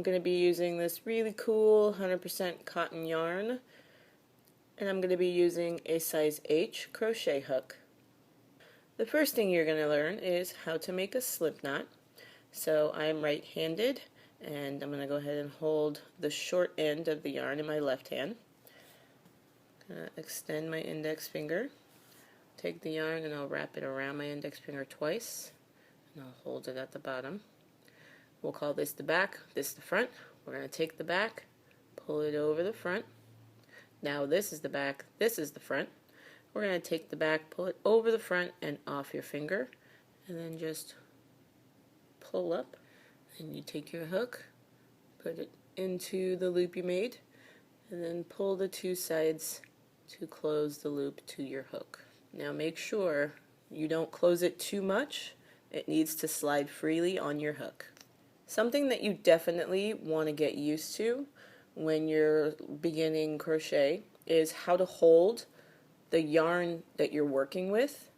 going to be using this really cool 100% cotton yarn, and I'm going to be using a size H crochet hook. The first thing you're going to learn is how to make a slip knot. So I'm right-handed, and I'm going to go ahead and hold the short end of the yarn in my left hand. Extend my index finger, take the yarn, and I'll wrap it around my index finger twice, and I'll hold it at the bottom. We'll call this the back, this the front. We're going to take the back, pull it over the front. Now this is the back, this is the front. We're going to take the back, pull it over the front and off your finger, and then just pull up. And you take your hook, put it into the loop you made, and then pull the two sides to close the loop to your hook. Now make sure you don't close it too much. It needs to slide freely on your hook. Something that you definitely want to get used to when you're beginning crochet is how to hold the yarn that you're working with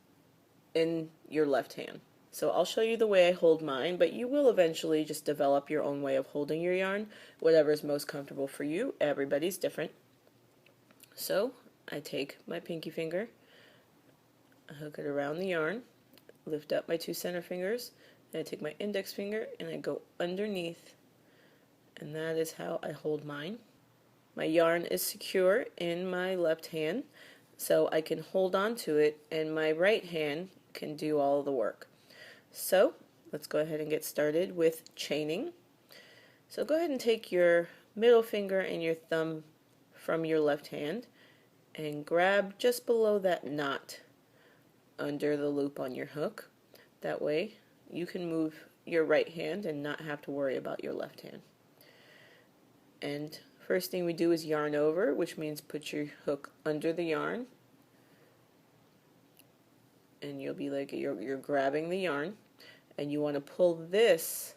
in your left hand. So I'll show you the way I hold mine, but you will eventually just develop your own way of holding your yarn, whatever is most comfortable for you. Everybody's different. So I take my pinky finger, I hook it around the yarn, lift up my two center fingers, and I take my index finger and I go underneath, and that is how I hold mine. My yarn is secure in my left hand, so I can hold on to it, and my right hand can do all of the work. So let's go ahead and get started with chaining. So go ahead and take your middle finger and your thumb from your left hand and grab just below that knot under the loop on your hook. That way you can move your right hand and not have to worry about your left hand. And first thing we do is yarn over, which means put your hook under the yarn, and you'll be like you're grabbing the yarn, and you want to pull this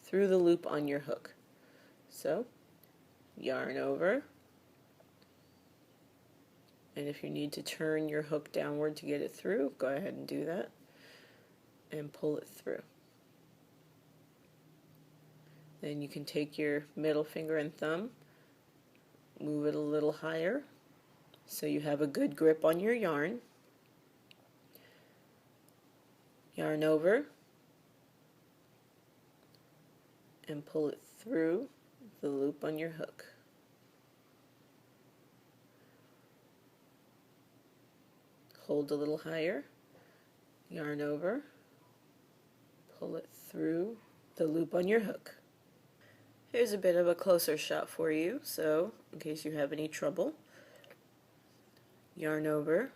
through the loop on your hook. So yarn over, and if you need to turn your hook downward to get it through, go ahead and do that and pull it through. Then you can take your middle finger and thumb, move it a little higher so you have a good grip on your yarn. Yarn over and pull it through the loop on your hook. Hold a little higher, yarn over, pull it through the loop on your hook. Here's a bit of a closer shot for you, so in case you have any trouble. Yarn over,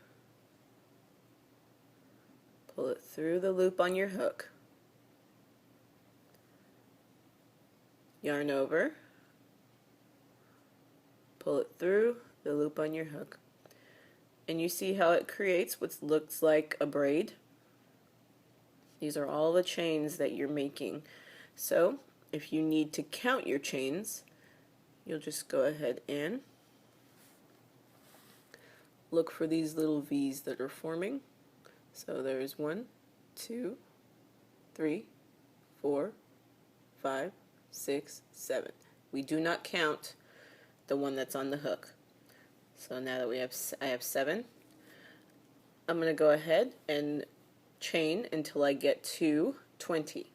pull it through the loop on your hook. Yarn over, pull it through the loop on your hook. And you see how it creates what looks like a braid? These are all the chains that you're making. So if you need to count your chains, you'll just go ahead and look for these little V's that are forming. So there's 1, 2, 3, 4, 5, 6, 7. We do not count the one that's on the hook. So now that I have 7, I'm going to go ahead and chain until I get to 20.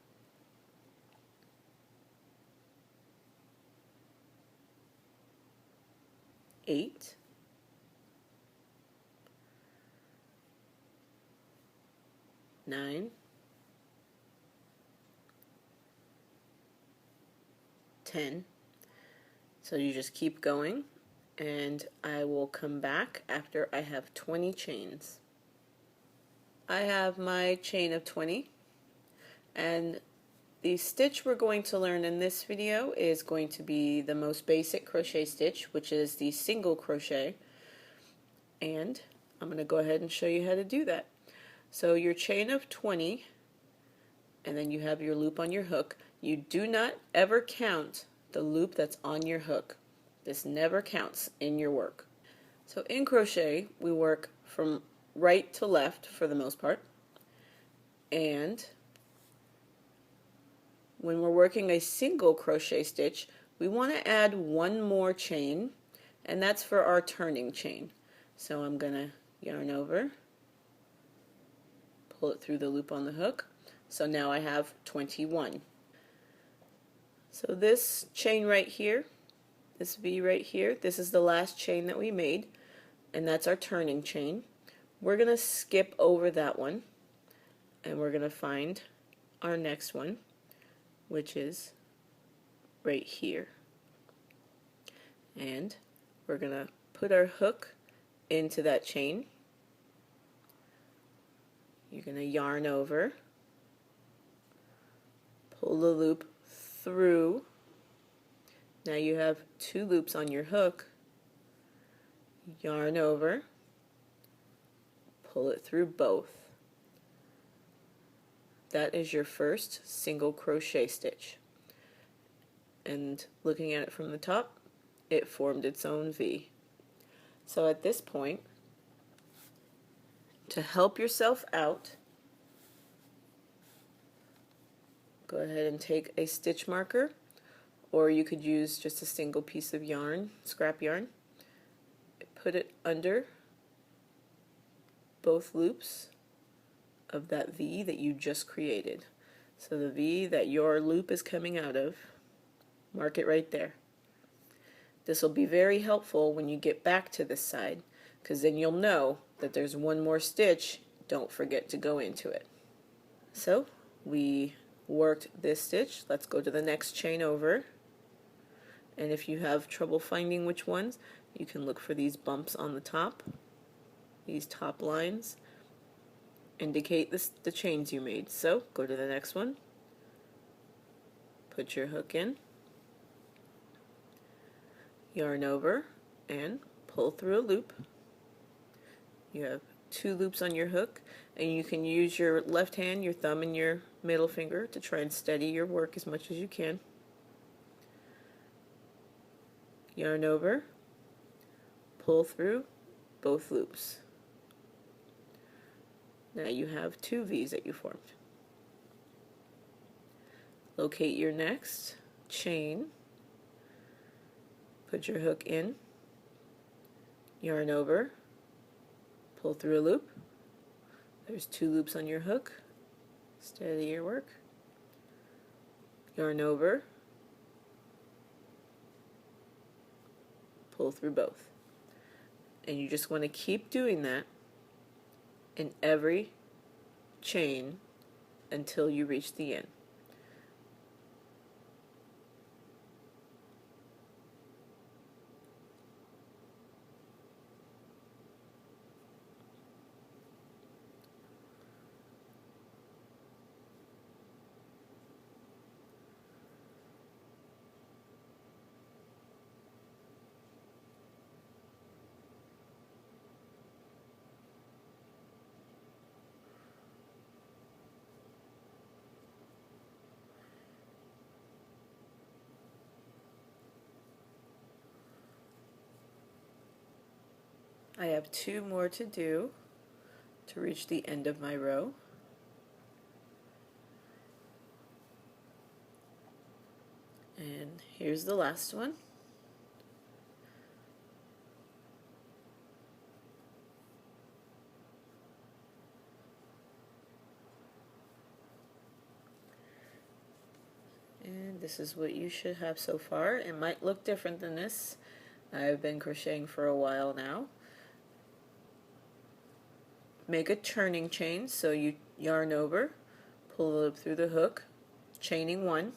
8, 9, 10. So you just keep going, and I will come back after I have 20 chains. I have my chain of 20, and the stitch we're going to learn in this video is going to be the most basic crochet stitch, which is the single crochet, and I'm going to go ahead and show you how to do that. So your chain of 20, and then you have your loop on your hook. You do not ever count the loop that's on your hook. This never counts in your work. So in crochet, we work from right to left for the most part, and when we're working a single crochet stitch, we want to add one more chain, and that's for our turning chain. So I'm going to yarn over, pull it through the loop on the hook. So now I have 21. So this chain right here, this V right here, this is the last chain that we made, and that's our turning chain. We're going to skip over that one, and we're going to find our next one, which is right here. And we're going to put our hook into that chain. You're going to yarn over, pull the loop through. Now you have 2 loops on your hook. Yarn over, pull it through both. That is your first single crochet stitch. And looking at it from the top, it formed its own V. So at this point, to help yourself out, go ahead and take a stitch marker, or you could use just a single piece of yarn, scrap yarn. Put it under both loops of that V that you just created. So the V that your loop is coming out of, mark it right there. This will be very helpful when you get back to this side, because then you'll know that there's one more stitch. Don't forget to go into it. So we worked this stitch. Let's go to the next chain over. And if you have trouble finding which ones, you can look for these bumps on the top. These top lines indicate the chains you made. So go to the next one, put your hook in, yarn over, and pull through a loop. You have 2 loops on your hook, and you can use your left hand, your thumb, and your middle finger to try and steady your work as much as you can. Yarn over, pull through both loops. Now you have 2 V's that you formed. Locate your next chain, put your hook in, yarn over, pull through a loop. There's 2 loops on your hook. Steady your work. Yarn over, pull through both. And you just want to keep doing that in every chain until you reach the end. I have 2 more to do to reach the end of my row. And here's the last one. And this is what you should have so far. It might look different than this. I've been crocheting for a while now. Make a turning chain, so you yarn over, pull the loop through the hook, chaining 1.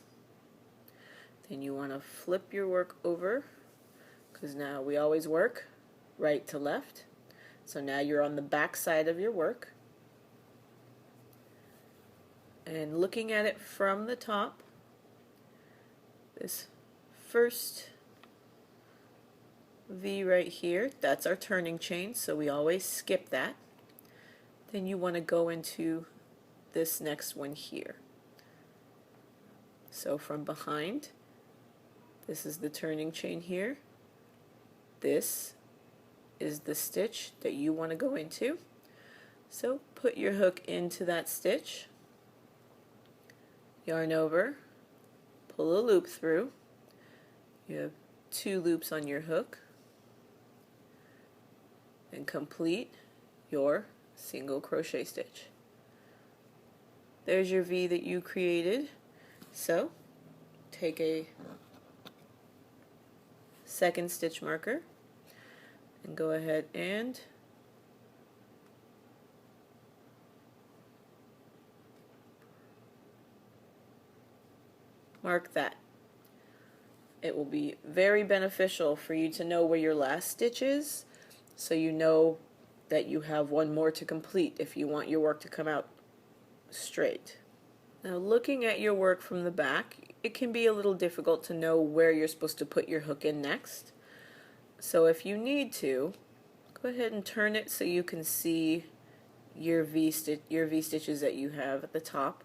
Then you want to flip your work over, because now we always work right to left. So now you're on the back side of your work. And looking at it from the top, this first V right here, that's our turning chain, so we always skip that. Then you want to go into this next one here. So from behind, this is the turning chain here. This is the stitch that you want to go into. So put your hook into that stitch, yarn over, pull a loop through. You have 2 loops on your hook, and complete your single crochet stitch. There's your V that you created. So take a second stitch marker and go ahead and mark that. It will be very beneficial for you to know where your last stitch is, so you know that you have one more to complete if you want your work to come out straight. Now, looking at your work from the back, it can be a little difficult to know where you're supposed to put your hook in next. So if you need to, go ahead and turn it so you can see your V stitches that you have at the top,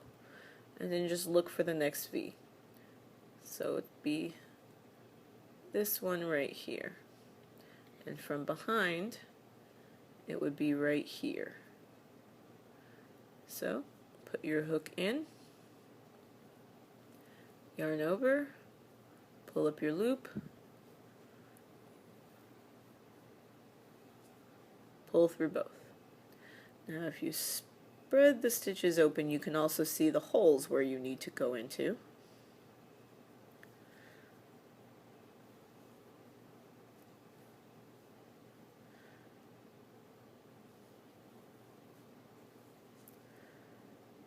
and then just look for the next V. So it'd be this one right here, and from behind it would be right here. So put your hook in, yarn over, pull up your loop, pull through both. Now if you spread the stitches open, you can also see the holes where you need to go into.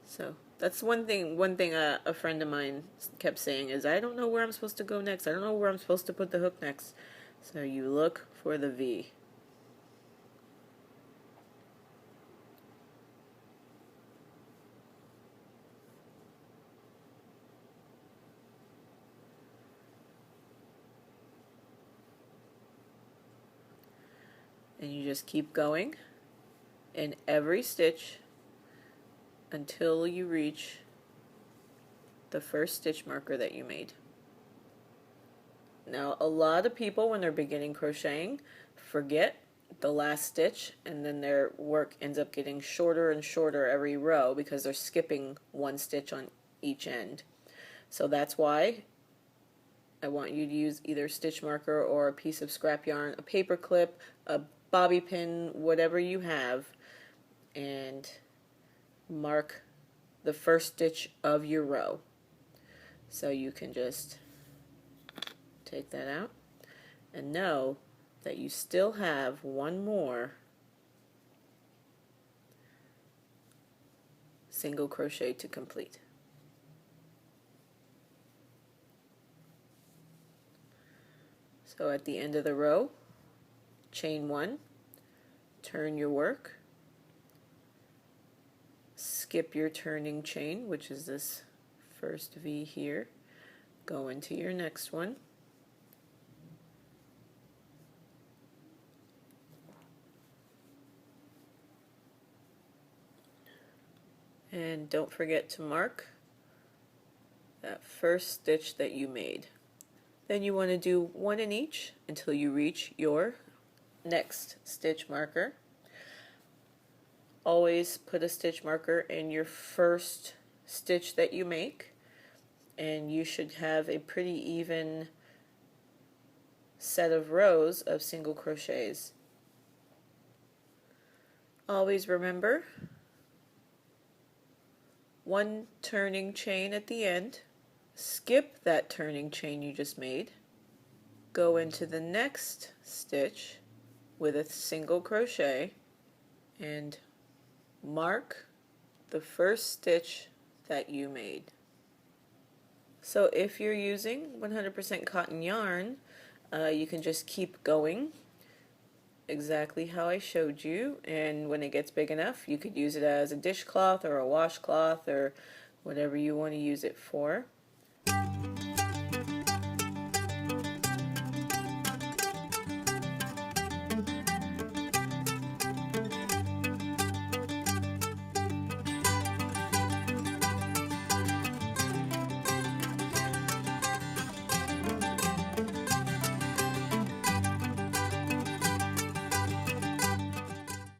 So that's one thing a friend of mine kept saying is, I don't know where I'm supposed to go next. I don't know where I'm supposed to put the hook next. So you look for the V. And you just keep going in every stitch until you reach the first stitch marker that you made. Now, a lot of people, when they're beginning crocheting, forget the last stitch, and then their work ends up getting shorter and shorter every row because they're skipping one stitch on each end. So that's why I want you to use either stitch marker or a piece of scrap yarn, a paper clip, a bobby pin, whatever you have, and mark the first stitch of your row. So you can just take that out and know that you still have one more single crochet to complete. So at the end of the row, chain 1, turn your work, skip your turning chain, which is this first V here, go into your next one, and don't forget to mark that first stitch that you made. Then you want to do one in each until you reach your next stitch marker. Always put a stitch marker in your first stitch that you make, and you should have a pretty even set of rows of single crochets. Always remember one turning chain at the end, skip that turning chain you just made, go into the next stitch with a single crochet, and mark the first stitch that you made. So if you're using 100% cotton yarn, you can just keep going exactly how I showed you, and when it gets big enough you could use it as a dishcloth or a washcloth or whatever you want to use it for.